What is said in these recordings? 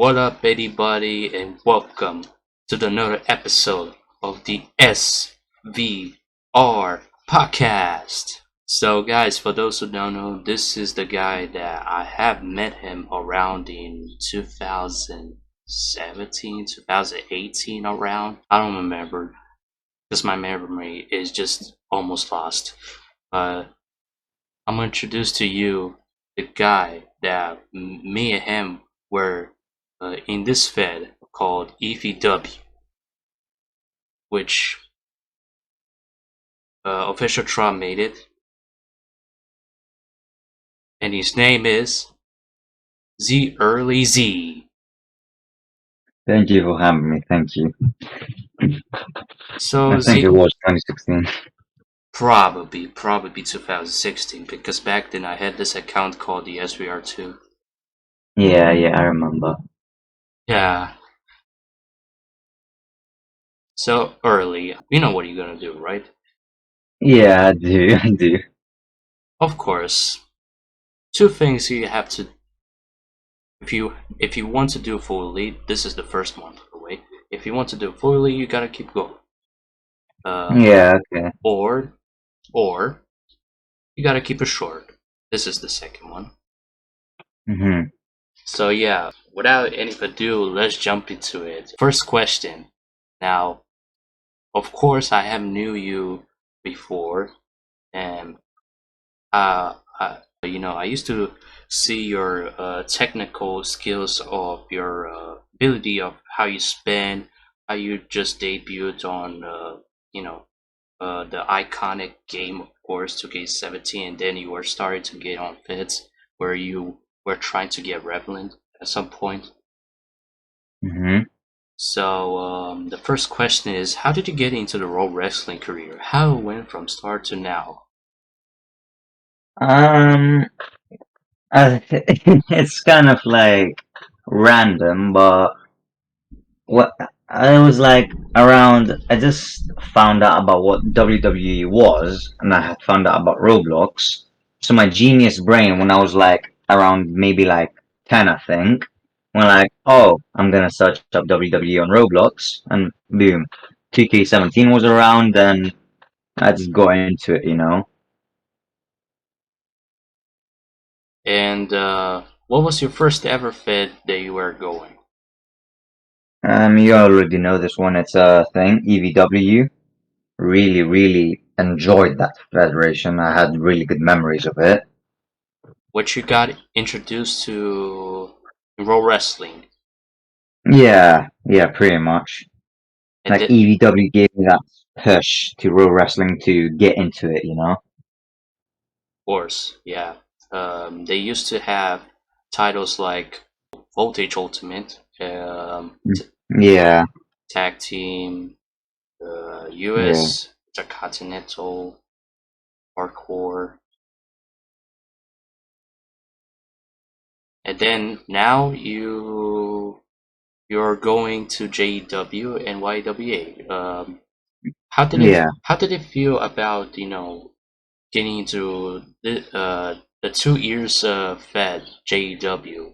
What up, everybody, and welcome to another episode of the SVR Podcast. So, guys, for those who don't know, this is the guy that I have met him around in 2017, 2018, around. I don't remember because my memory is just almost lost. I'm gonna introduce to you the guy that me and him were in this fed called EVW, which official Trump made it, and his name is zEarlyz. Thank you for having me. Thank you. So I think it was 2016. probably 2016, because back then I had this account called the SVR2. Yeah, I remember. Yeah. So early, you know what you're gonna do, right? Yeah, I do. I do. Of course. Two things you have to, if you want to do fully, this is the first one, by the way. If you want to do fully, you gotta keep going. Yeah, okay. Or you gotta keep it short. This is the second one. Mm-hmm. So yeah, without any ado, let's jump into it. First question. Now, of course, I have knew you before, and I used to see your technical skills of your ability of how you spin, how you just debuted on, the iconic game, of course, 2K17, and then you were starting to get on fits where you were trying to get Revelant at some point. Mm-hmm. So the first question is, how did you get into the role wrestling career? How it went from start to now? Um, it's kind of like random, but what I was like around. I just found out about what WWE was, and I had found out about Roblox. So my genius brain, when I was like around maybe like 10, I think, went like, oh, I'm gonna search up WWE on Roblox, and boom, 2K17 was around, and I just got into it. And what was your first ever fed that you were going? You already know this one. It's a thing, EVW. Really, really enjoyed that federation. I had really good memories of it. What you got introduced to pro wrestling? Yeah, pretty much. And Like of EVW gave me that push to Raw Wrestling to get into it. course, yeah. They used to have titles like Voltage Ultimate, Yeah, Tag Team, yeah. US, Intercontinental, Hardcore, and then now you're going to JEW and YWA. Yeah. How did it feel about getting into the 2 years fed JEW,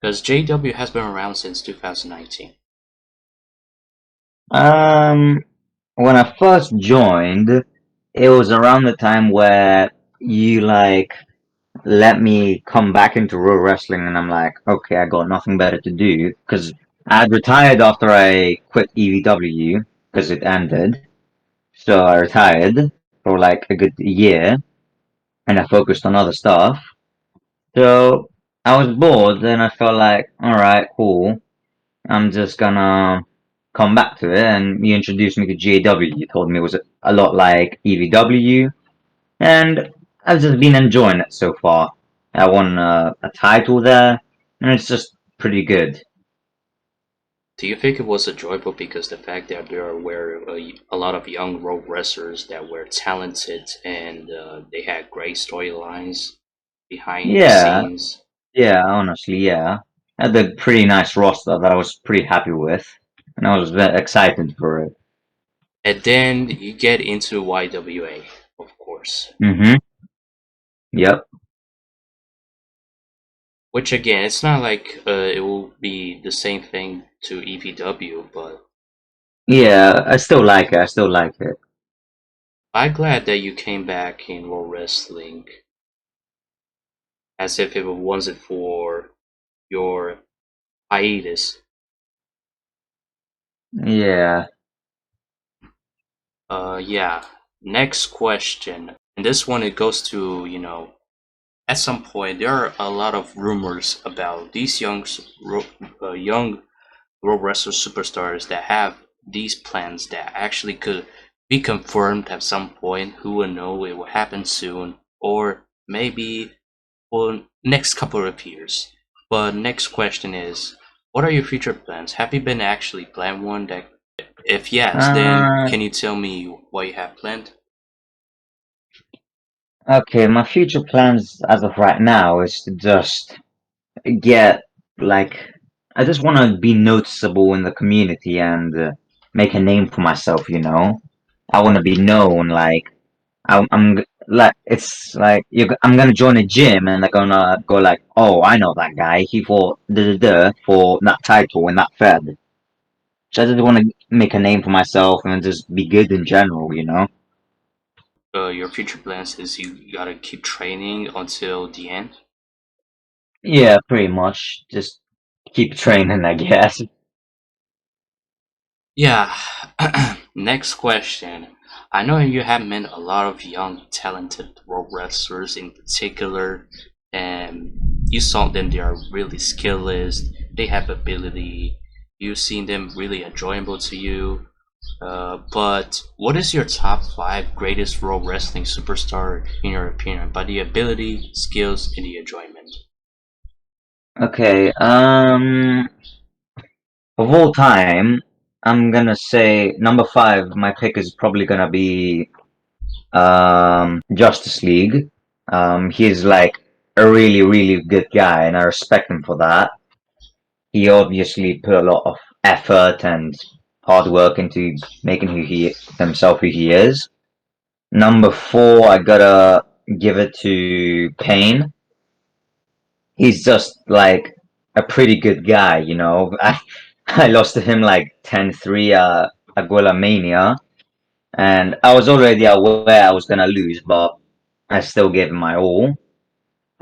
because JEW has been around since 2019. Um, when I first joined, it was around the time where you like let me come back into Raw Wrestling, and I'm like, okay, I got nothing better to do because I had retired after I quit EVW because it ended. So I retired for like a good year, and I focused on other stuff. So I was bored, and I felt like, all right, cool. I'm just gonna come back to it. And you introduced me to GAW. You told me it was a lot like EVW, and I've just been enjoying it so far. I won a title there, and it's just pretty good. Do you think it was enjoyable because the fact that there were a lot of young road wrestlers that were talented and they had great storylines behind the Yeah, scenes? yeah, honestly, yeah. I had a pretty nice roster that I was pretty happy with, and I was very excited for it. And then you get into YWA, of course. Mm-hmm. Yep. Which again, it's not like it will be the same thing to EPW, but Yeah, I still like it. I still like it. I'm glad that you came back in World Wrestling as if it wasn't for your hiatus. Yeah. Yeah. Next question. And this one, it goes to, at some point, there are a lot of rumors about these young World Wrestler superstars that have these plans that actually could be confirmed at some point. Who will know? It will happen soon, or maybe for next couple of years. But next question is, what are your future plans? Have you been actually planned one? That if yes, then Uh, can you tell me what you have planned? okay, my future plans as of right now is to just get, like, I just want to be noticeable in the community and make a name for myself, you know? I want to be known, like, like, it's like, I'm gonna join a gym and they're gonna go like, oh, I know that guy, he fought da-da-da for that title in that Fed. So I just want to make a name for myself and just be good in general, you know? Your future plans is you gotta keep training until the end. Yeah, pretty much. Just keep training, I guess. Yeah. Next question. I know you have met a lot of young, talented world wrestlers in particular, and you saw them. They are really skillless. They have ability. You've seen them really enjoyable to you. But what is your top five greatest world wrestling superstar in your opinion? By the ability, skills, and the enjoyment. Okay, of all time, I'm gonna say number five, my pick is probably gonna be Justice League. He's like a really, really good guy, and I respect him for that. He obviously put a lot of effort and hard work into making himself who he is. Number four, I gotta give it to Payne. He's just like a pretty good guy, you know. I lost to him like 10-3 Aguila Mania, and I was already aware I was gonna lose, but I still gave him my all.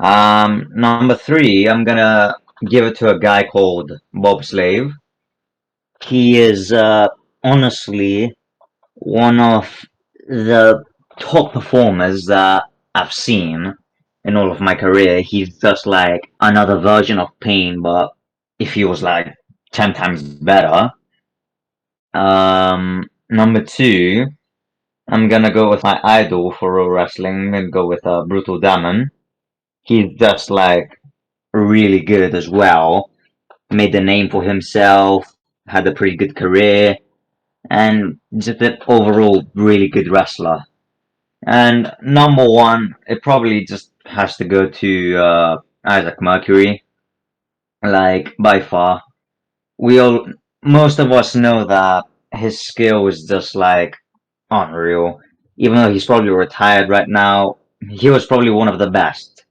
Number three, I'm gonna give it to a guy called Bob Slave. He is honestly one of the top performers that I've seen in all of my career. He's just like another version of Pain, but if he was like 10 times better. Number two, I'm gonna go with my idol for pro wrestling. I'm gonna go with Brutal Damon. He's just like really good as well. Made a name for himself, had a pretty good career, and just an overall really good wrestler. And number one, it probably just has to go to Isaac Mercury, like by far. We all, most of us know that his skill is just like unreal. Even though he's probably retired right now, he was probably one of the best.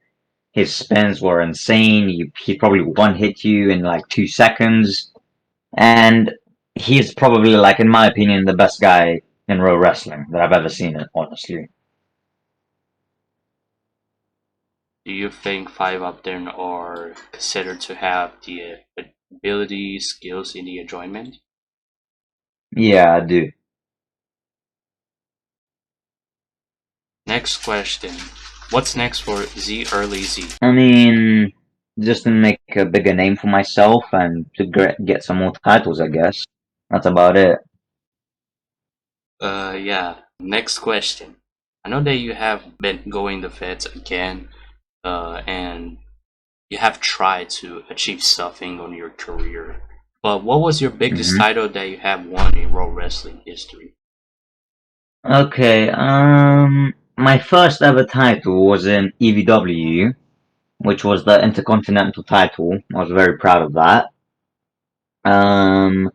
His spins were insane. He probably one hit you in like 2 seconds, and he's probably like, in my opinion, the best guy in pro wrestling that I've ever seen it. Honestly. Do you think five up there are considered to have the ability, skills, and the enjoyment? Yeah, I do. Next question. What's next for zEarlyz? I mean, just to make a bigger name for myself and to get some more titles, I guess. That's about it. Yeah. Next question. I know that you have been going the feds again, and you have tried to achieve something on your career. But what was your biggest Hmm. title that you have won in World Wrestling history? Okay, my first ever title was in EVW, which was the Intercontinental title. I was very proud of that. Um,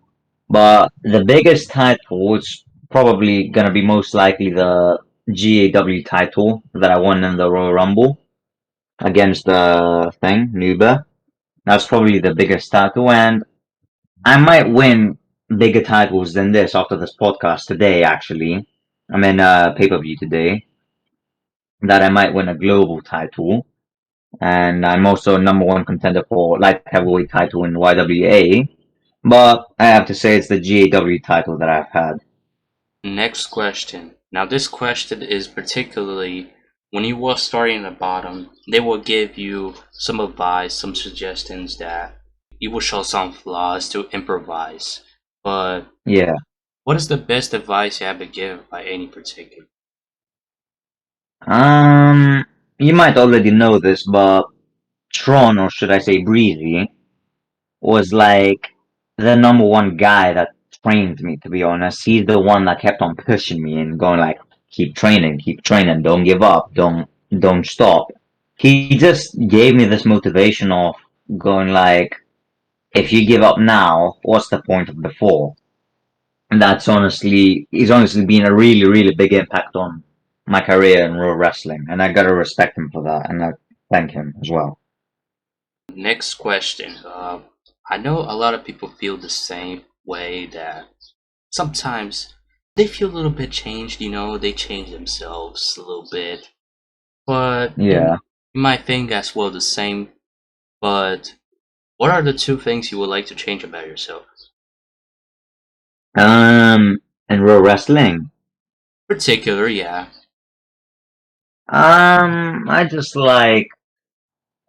but the biggest title was probably gonna be most likely the GAW title that I won in the Royal Rumble against the thing, Nuba. That's probably the biggest title, and I might win bigger titles than this after this podcast today, actually. I'm in pay-per-view today, that I might win a global title, and I'm also number one contender for light heavyweight title in YWA. But I have to say it's the GAW title that I've had. Next question. Now, this question is particularly when you were starting at the bottom, they will give you some advice, some suggestions that you will show some flaws to improvise. But Yeah. what is the best advice you have to give by any particular? Um, you might already know this, but Tron, or should I say Breezy, was like the number one guy that trained me, to be honest. He's the one that kept on pushing me and going like, keep training, don't give up, don't stop. He just gave me this motivation of going like, if you give up now, what's the point of before? And he's honestly been a really, really big impact on my career in pro wrestling, and I gotta respect him for that, and I thank him as well. Next question. I know a lot of people feel the same way that sometimes they feel a little bit changed, they change themselves a little bit. But Yeah. you might think as well the same. But what are the two things you would like to change about yourself? In pro wrestling, Particular, yeah. I just like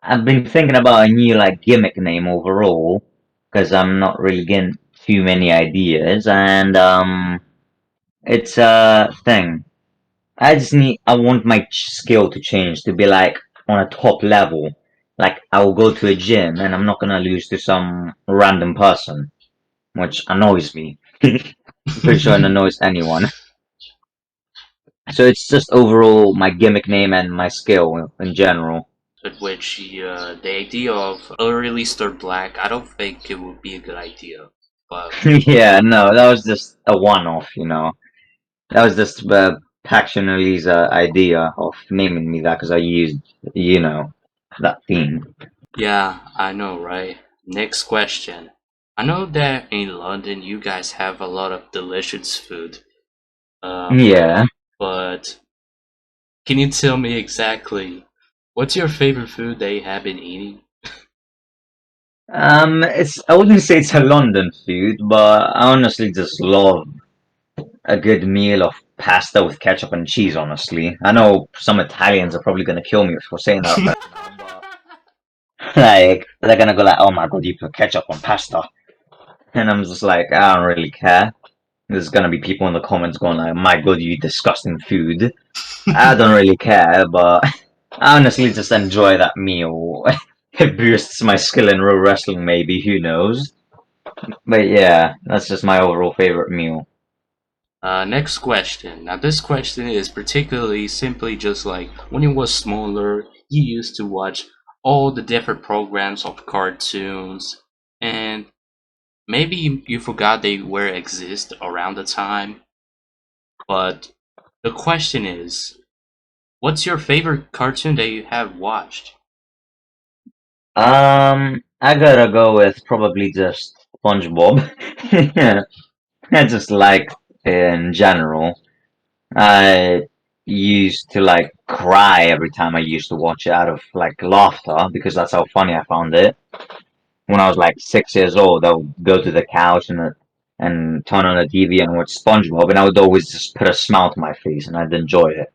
I've been thinking about a new like gimmick name overall because I'm not really getting too many ideas, and it's a thing. I want my skill to change to be like on a top level. Like I will go to a gym and I'm not gonna lose to some random person, which annoys me. I'm pretty sure it annoys anyone. So it's just overall my gimmick name and my skill in general. At which the idea of early start black, I don't think it would be a good idea. But Yeah, no, that was just a one-off. That was just Pactionally's idea of naming me that because I used, that theme. yeah, I know, right? Next question. I know that in London you guys have a lot of delicious food. Uh, Yeah. but can you tell me exactly what's your favorite food that you have been eating? I wouldn't say it's a London food, but I honestly just love a good meal of pasta with ketchup and cheese, honestly. I know some Italians are probably gonna kill me for saying that right now, but like they're gonna go like, "Oh my god, you put ketchup on pasta," and I'm just like, I don't really care. There's gonna be people in the comments going like, "My god, you disgusting food." I don't really care, but I honestly just enjoy that meal. It boosts my skill in pro wrestling, maybe, who knows? But yeah, that's just my overall favorite meal. Next question. Now, this question is particularly simply just like when you was smaller, you used to watch all the different programs of cartoons, and maybe you forgot they were exist around the time. But the question is, what's your favorite cartoon that you have watched? I gotta go with probably just SpongeBob. Yeah, I just like in general. I used to like cry every time I used to watch it out of like laughter because that's how funny I found it. When I was like 6 years old, I would go to the couch and turn on the TV and watch SpongeBob, and I would always just put a smile to my face, and I'd enjoy it.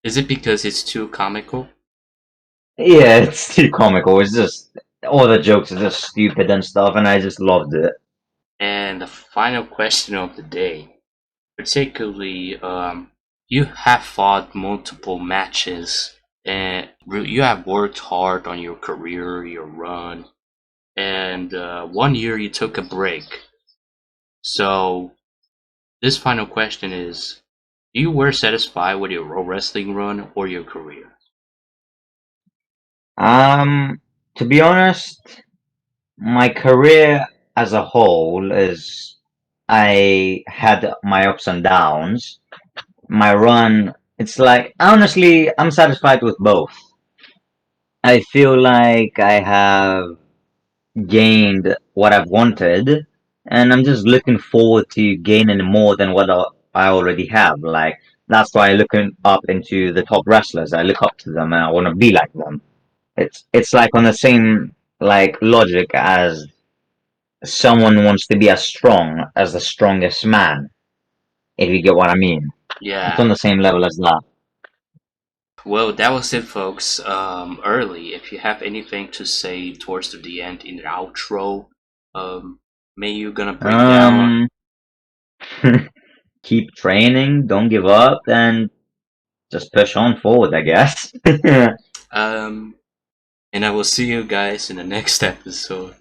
Is it because it's too comical? Yeah, it's too comical. It's just all the jokes are just stupid and stuff, and I just loved it. And the final question of the day, particularly, you have fought multiple matches and you have worked hard on your career, your run, and 1 year you took a break. So, this final question is, you were satisfied with your pro wrestling run or your career? Um, to be honest, my career as a whole is I had my ups and downs. My run, it's like honestly, I'm satisfied with both. I feel like I have gained what I've wanted, and I'm just looking forward to gaining more than what I already have. Like that's why I looking up into the top wrestlers. I look up to them and I want to be like them. It's like on the same like logic as someone wants to be as strong as the strongest man, if you get what I mean. It's on Yeah. the same level as that. Well, that was it, folks. Early, if you have anything to say towards the end in the outro, um, may you gonna bring down. Um, keep training, don't give up, and just push on forward, I guess. Um, and I will see you guys in the next episode.